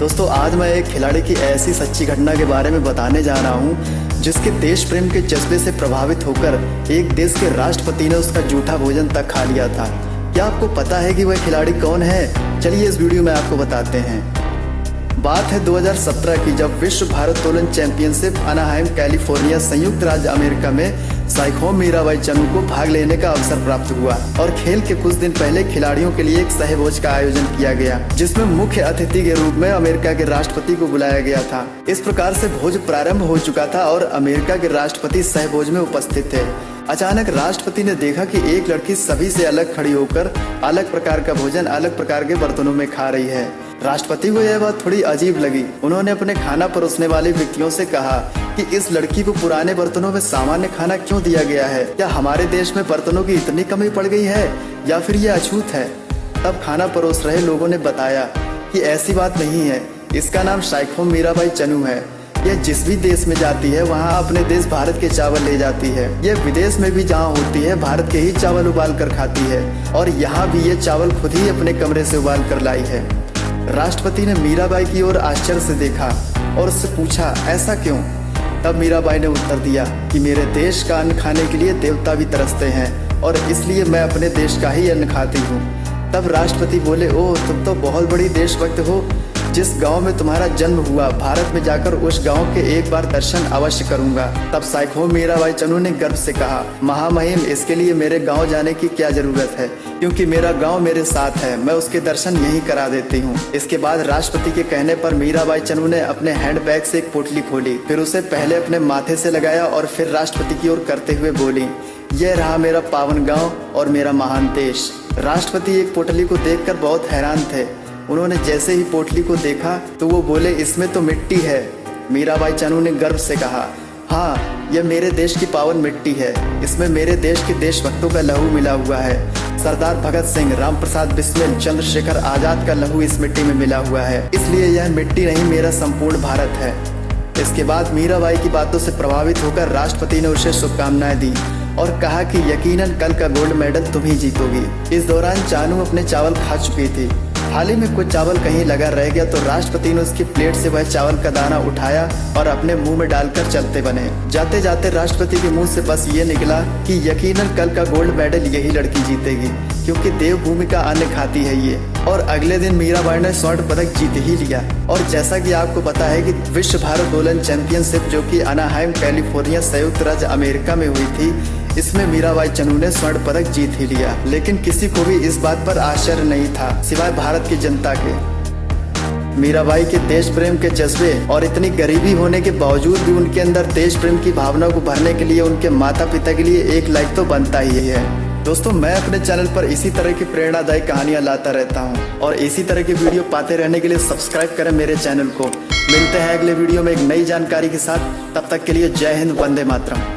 दोस्तों आज मैं एक खिलाड़ी की ऐसी सच्ची घटना के बारे में बताने जा रहा हूँ जिसके देश प्रेम के जज्बे से प्रभावित होकर एक देश के राष्ट्रपति ने उसका जूठा भोजन तक खा लिया था। क्या आपको पता है कि वह खिलाड़ी कौन है? चलिए इस वीडियो में आपको बताते हैं। बात है 2017 की, जब विश्व भारोत्तोलन चैंपियनशिप अनाहाइम कैलिफोर्निया संयुक्त राज्य अमेरिका में साइखोम मीराबाई चनू को भाग लेने का अवसर प्राप्त हुआ और खेल के कुछ दिन पहले खिलाड़ियों के लिए एक सहभोज का आयोजन किया गया जिसमें मुख्य अतिथि के रूप में अमेरिका के राष्ट्रपति को बुलाया गया था। इस प्रकार से भोज प्रारंभ हो चुका था और अमेरिका के राष्ट्रपति सहभोज में उपस्थित थे। अचानक राष्ट्रपति ने देखा कि एक लड़की सभी से अलग खड़ी होकर अलग प्रकार का भोजन अलग प्रकार के बर्तनों में खा रही है। राष्ट्रपति को यह बात थोड़ी अजीब लगी। उन्होंने अपने खाना परोसने वाले व्यक्तियों से कहा कि इस लड़की को पुराने बर्तनों में सामान्य खाना क्यों दिया गया है? क्या हमारे देश में बर्तनों की इतनी कमी पड़ गई है या फिर यह अछूत है? तब खाना परोस रहे लोगों ने बताया कि ऐसी बात नहीं है, इसका नाम साइखोम मीराबाई चनू है। यह जिस भी देश में जाती है वहाँ अपने देश भारत के चावल ले जाती है। यह विदेश में भी जहाँ होती है भारत के ही चावल उबाल कर खाती है और यहाँ भी ये चावल खुद ही अपने कमरे से उबाल कर लाई है। राष्ट्रपति ने मीराबाई की ओर आश्चर्य से देखा और उससे पूछा, ऐसा क्यों? तब मीराबाई ने उत्तर दिया कि मेरे देश का अन्न खाने के लिए देवता भी तरसते हैं और इसलिए मैं अपने देश का ही अन्न खाती हूँ। तब राष्ट्रपति बोले, ओह तुम तो बहुत बड़ी देशभक्त हो। जिस गांव में तुम्हारा जन्म हुआ भारत में जाकर उस गांव के एक बार दर्शन अवश्य करूंगा। तब साइखोम मीराबाई चनू ने गर्व से कहा, महामहिम इसके लिए मेरे गांव जाने की क्या जरूरत है, क्योंकि मेरा गांव मेरे साथ है, मैं उसके दर्शन यहीं करा देती हूँ। इसके बाद राष्ट्रपति के कहने पर मीराबाई चनू ने अपने हैंडबैग से एक पोटली खोली, फिर उसे पहले अपने माथे से लगाया और फिर राष्ट्रपति की ओर करते हुए बोली, यह रहा मेरा पावन गाँव और मेरा महान देश। राष्ट्रपति एक पोटली को देखकर बहुत हैरान थे। उन्होंने जैसे ही पोटली को देखा तो वो बोले, इसमें तो मिट्टी है। मीराबाई चनू ने गर्व से कहा, हाँ यह मेरे देश की पावन मिट्टी है, इसमें मेरे देश के देशभक्तों का लहू मिला हुआ है। सरदार भगत सिंह, राम प्रसाद बिस्मिल, चंद्रशेखर आजाद का लहू इस मिट्टी में मिला हुआ है, इसलिए यह मिट्टी नहीं मेरा संपूर्ण भारत है। इसके बाद मीराबाई की बातों से प्रभावित होकर राष्ट्रपति ने उसे शुभकामनाएं दी और कहा कि यकीनन कल का गोल्ड मेडल तुम ही जीतोगी। इस दौरान चानू अपने चावल खा चुकी थी। थाली में कुछ चावल कहीं लगा रह गया तो राष्ट्रपति ने उसकी प्लेट से वह चावल का दाना उठाया और अपने मुंह में डालकर चलते बने। जाते जाते राष्ट्रपति के मुंह से बस ये निकला कि यकीनन कल का गोल्ड मेडल यही लड़की जीतेगी, क्योंकि देवभूमि का अन्न खाती है ये। और अगले दिन मीराबाई ने स्वर्ण पदक जीत ही लिया। और जैसा कि आपको पता है कि विश्व भारोत्तोलन चैंपियनशिप जो कि अनाहाइम कैलिफोर्निया संयुक्त राज्य अमेरिका में हुई थी, इसमें मीराबाई चनू ने स्वर्ण पदक जीत ही लिया। लेकिन किसी को भी इस बात पर आश्चर्य नहीं था सिवाय भारत की जनता के। मीराबाई के देश प्रेम के जज्बे और इतनी गरीबी होने के बावजूद भी उनके अंदर देश प्रेम की भावना को भरने के लिए उनके माता पिता के लिए एक लाइक तो बनता ही है। दोस्तों मैं अपने चैनल पर इसी तरह की प्रेरणादायी कहानियां लाता रहता हूं और इसी तरह की वीडियो पाते रहने के लिए सब्सक्राइब करें मेरे चैनल को। मिलते हैं अगले वीडियो में एक नई जानकारी के साथ। तब तक के लिए जय हिंद, वंदे मातरम।